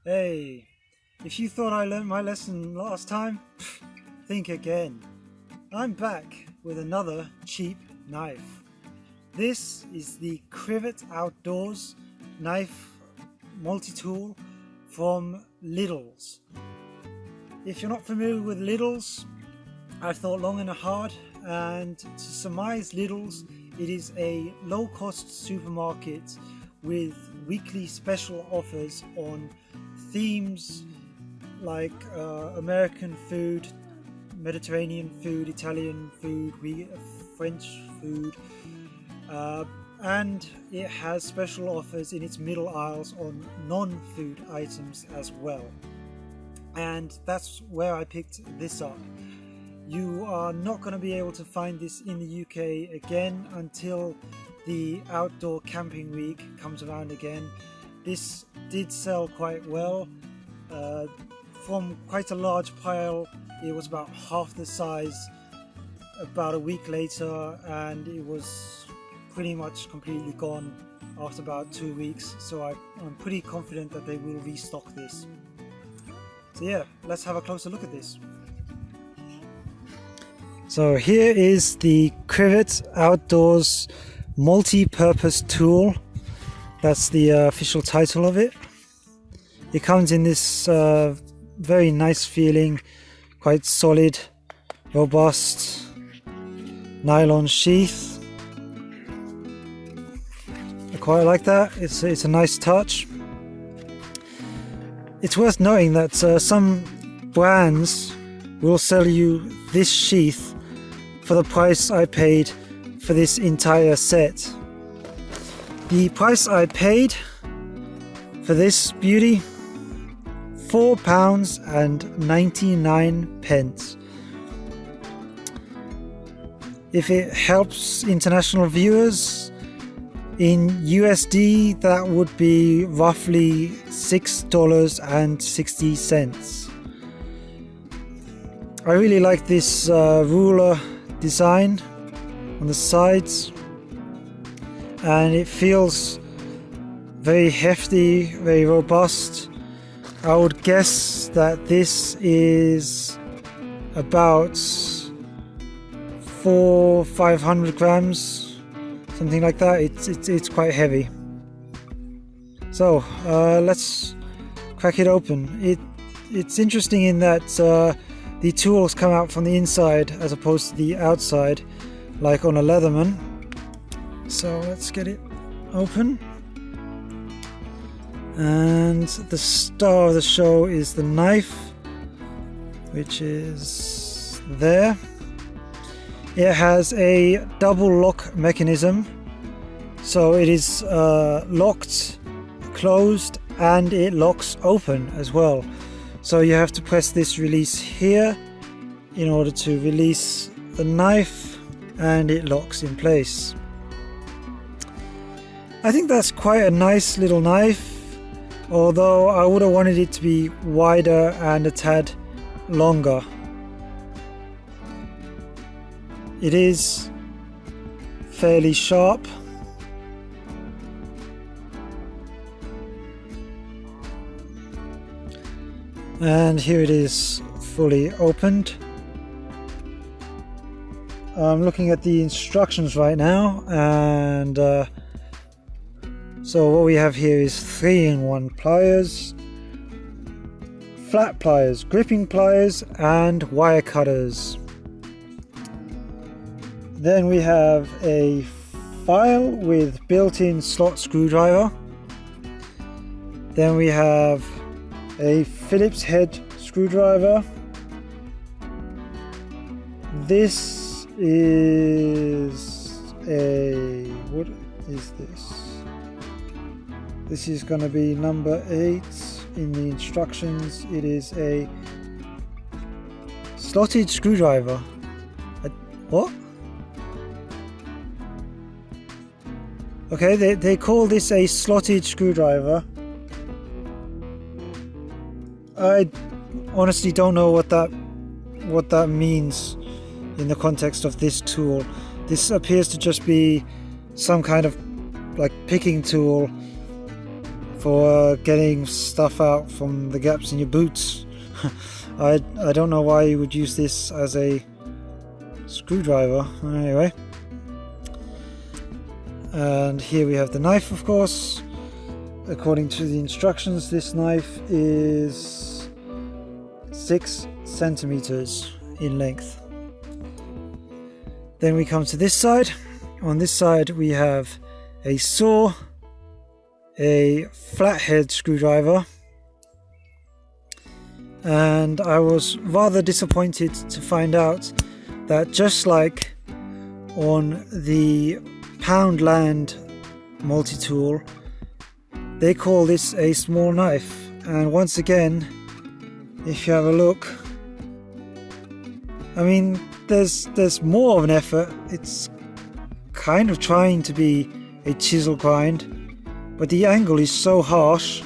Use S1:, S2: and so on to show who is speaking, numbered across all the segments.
S1: Hey, if you thought I learned my lesson last time, think again. I'm back with another cheap knife. This is the Crivit Outdoors knife multi-tool from Lidl's. If you're not familiar with Lidl's, I've thought long and hard, and to surmise Lidl's, it is a low-cost supermarket with weekly special offers on themes like American food, Mediterranean food, Italian food, French food, and it has special offers in its middle aisles on non-food items as well. And that's where I picked this up. You are not going to be able to find this in the UK again until the outdoor camping week comes around again. This did sell quite well. From quite a large pile, it was about half the size about a week later, and it was pretty much completely gone after about 2 weeks. So I'm pretty confident that they will restock this. So yeah, let's have a closer look at this. So here is the Crivit Outdoors multi-purpose tool. That's the official title of it. It comes in this very nice feeling, quite solid, robust nylon sheath. I quite like that. It's a nice touch. It's worth noting that some brands will sell you this sheath for the price I paid for this entire set. The price I paid for this beauty, £4.99. If it helps international viewers, in USD that would be roughly $6.60. I really like this ruler design on the sides, and it feels very hefty, very robust. I would guess that this is about 400-500 grams, something like that. It's quite heavy. So let's crack it open. It's interesting in that the tools come out from the inside as opposed to the outside, like on a Leatherman. So let's get it open. And the star of the show is the knife, which is there. It has a double lock mechanism, so it is locked, closed, and it locks open as well. So you have to press this release here in order to release the knife, and it locks in place. I think that's quite a nice little knife, although I would have wanted it to be wider and a tad longer. It is fairly sharp. And here it is, fully opened. I'm looking at the instructions right now, and so what we have here is 3-in-1 pliers, flat pliers, gripping pliers, and wire cutters. Then we have a file with built-in slot screwdriver. Then we have a Phillips head screwdriver. This is a, what is this? This is going to be number 8 in the instructions. It is a slotted screwdriver. What? Okay, they call this a slotted screwdriver. I honestly don't know what that means in the context of this tool. This appears to just be some kind of like picking tool for getting stuff out from the gaps in your boots. I don't know why you would use this as a screwdriver. Anyway, and here we have the knife, of course. According to the instructions, this knife is 6 centimeters in length. Then we come to this side. On this side we have a saw, a flathead screwdriver, and I was rather disappointed to find out that just like on the Poundland multi-tool, they call this a small knife. And once again, if you have a look, I mean, there's more of an effort. It's kind of trying to be a chisel grind, but the angle is so harsh.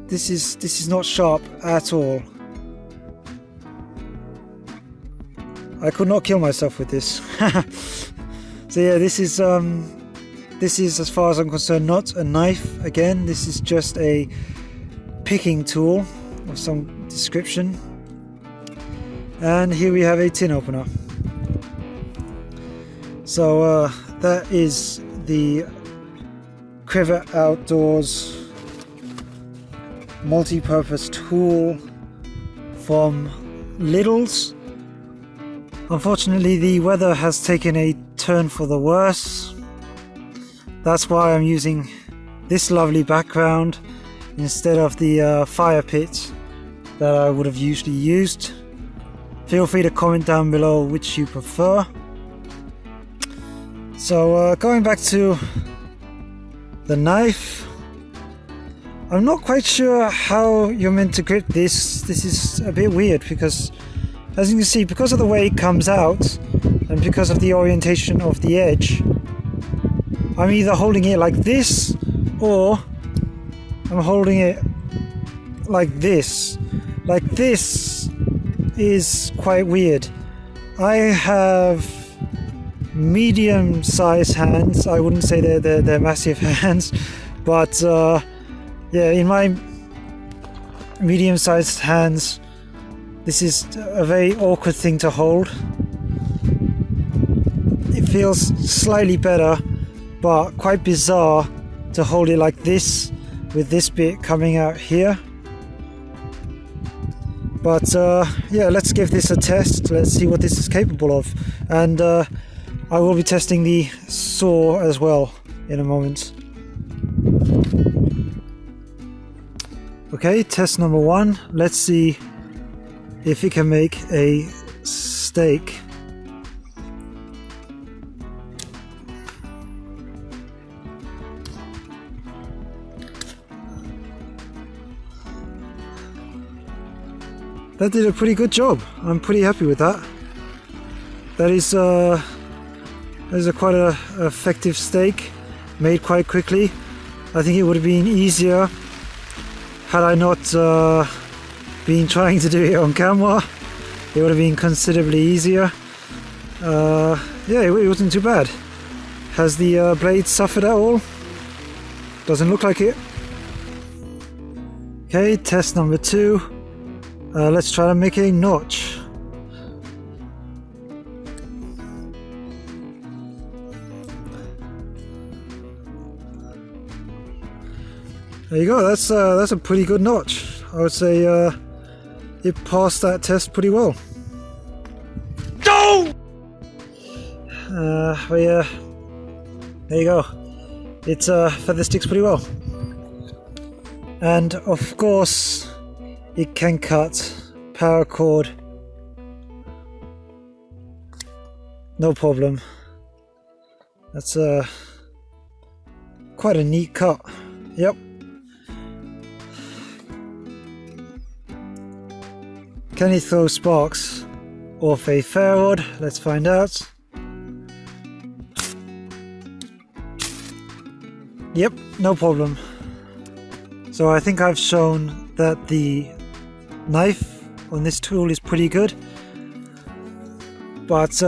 S1: This is not sharp at all. I could not kill myself with this. So yeah, this is as far as I'm concerned not a knife. Again, this is just a picking tool of some description. And here we have a tin opener. So that is the Crivit Outdoors multi-purpose tool from Lidl's. Unfortunately, the weather has taken a turn for the worse. That's why I'm using this lovely background instead of the fire pit that I would have usually used. Feel free to comment down below which you prefer. So going back to the knife, I'm not quite sure how you're meant to grip this. This is a bit weird because, as you can see, because of the way it comes out and because of the orientation of the edge, I'm either holding it like this or I'm holding it like this. Like this is quite weird. I have medium-sized hands. I wouldn't say they're massive hands, but yeah, in my medium-sized hands, this is a very awkward thing to hold. It feels slightly better, but quite bizarre to hold it like this with this bit coming out here. But yeah, let's give this a test. Let's see what this is capable of. And I will be testing the saw as well in a moment. Okay, test number 1. Let's see if it can make a steak. That did a pretty good job. I'm pretty happy with that. That is a quite a effective steak, made quite quickly. I think it would have been easier had I not been trying to do it on camera. It would have been considerably easier. Yeah, it wasn't too bad. Has the blade suffered at all? Doesn't look like it. Okay, test number 2. Let's try to make a notch. There you go. That's a pretty good notch. I would say it passed that test pretty well. No! But yeah, there you go. It feather sticks pretty well, and of course it can cut paracord, no problem. That's quite a neat cut. Yep. Can it throw sparks off a ferro rod? Let's find out. Yep, no problem. So I think I've shown that the knife on this tool is pretty good. But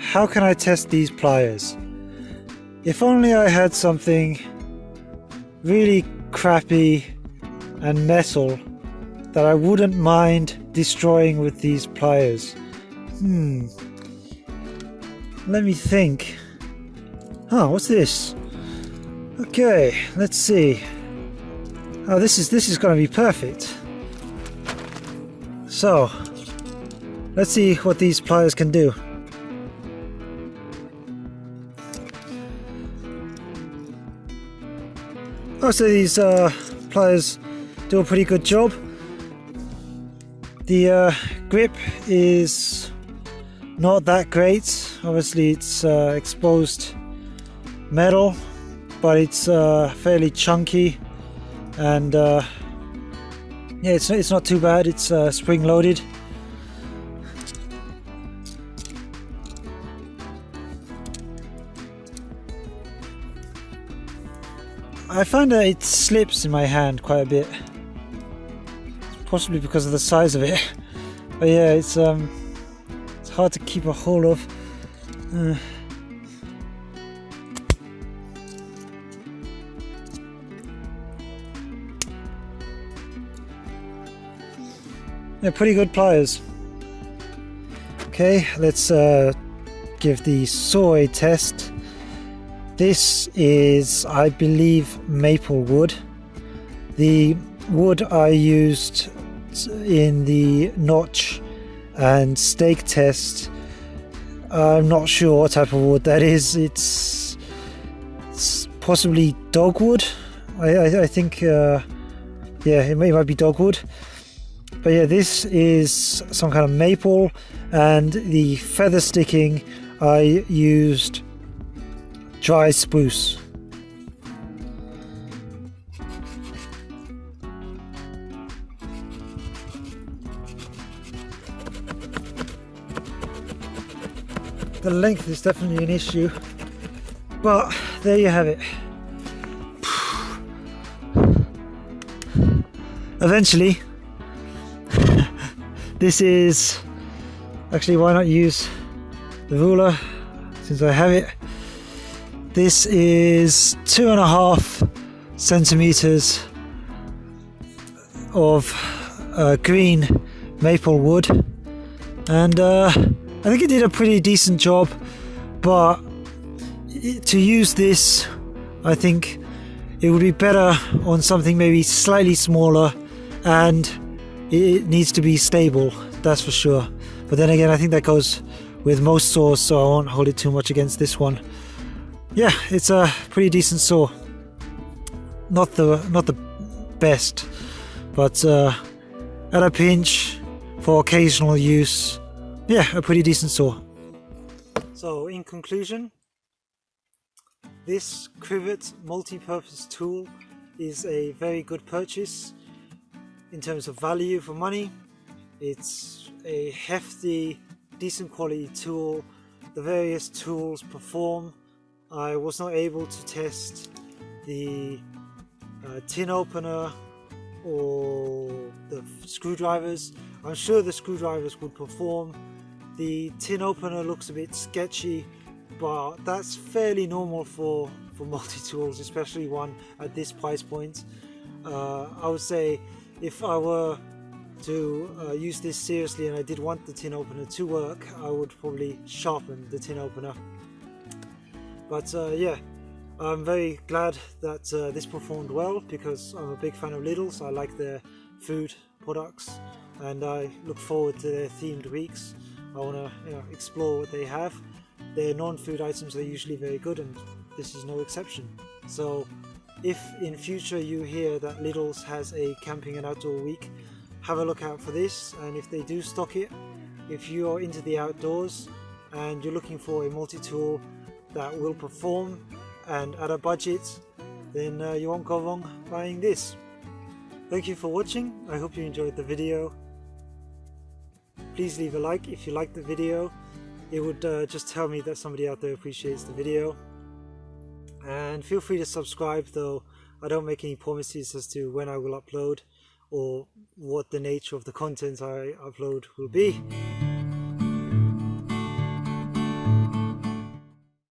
S1: how can I test these pliers? If only I had something really crappy and metal that I wouldn't mind destroying with these pliers. Let me think. Oh, what's this? Okay, let's see. Oh, this is going to be perfect. So, let's see what these pliers can do. Oh, so these pliers do a pretty good job. The grip is not that great. Obviously it's exposed metal, but it's fairly chunky, and yeah, it's not too bad. It's spring loaded. I find that it slips in my hand quite a bit, possibly because of the size of it. But yeah, it's hard to keep a hold of. Yeah, pretty good pliers. Okay, let's give the saw a test. This is, I believe, maple wood. The wood I used in the notch and stake test, I'm not sure what type of wood that is. It's possibly dogwood. I think, yeah, it might be dogwood. But yeah, this is some kind of maple, and the feather sticking I used dry spruce. The length is definitely an issue, but there you have it. Eventually, this is actually, why not use the ruler since I have it. This is 2.5 centimeters of green maple wood, and I think it did a pretty decent job, but to use this, I think it would be better on something maybe slightly smaller, and it needs to be stable, that's for sure. But then again, I think that goes with most saws, so I won't hold it too much against this one. Yeah, it's a pretty decent saw. Not the best, but at a pinch, for occasional use, yeah, a pretty decent saw. So in conclusion, this Crivit multi-purpose tool is a very good purchase in terms of value for money. It's a hefty, decent quality tool. The various tools perform. I was not able to test the tin opener or the screwdrivers. I'm sure the screwdrivers would perform. The tin opener looks a bit sketchy, but that's fairly normal for multi-tools, especially one at this price point. I would say if I were to use this seriously and I did want the tin opener to work, I would probably sharpen the tin opener. But yeah, I'm very glad that this performed well, because I'm a big fan of Lidl, so I like their food products, and I look forward to their themed weeks. I want to explore what they have. Their non-food items are usually very good, and this is no exception. So if in future you hear that Lidl's has a camping and outdoor week, have a look out for this. And if they do stock it, if you are into the outdoors and you're looking for a multi-tool that will perform and at a budget, then you won't go wrong buying this. Thank you for watching. I hope you enjoyed the video. Please leave a like if you liked the video. It would just tell me that somebody out there appreciates the video. And feel free to subscribe, though I don't make any promises as to when I will upload or what the nature of the content I upload will be.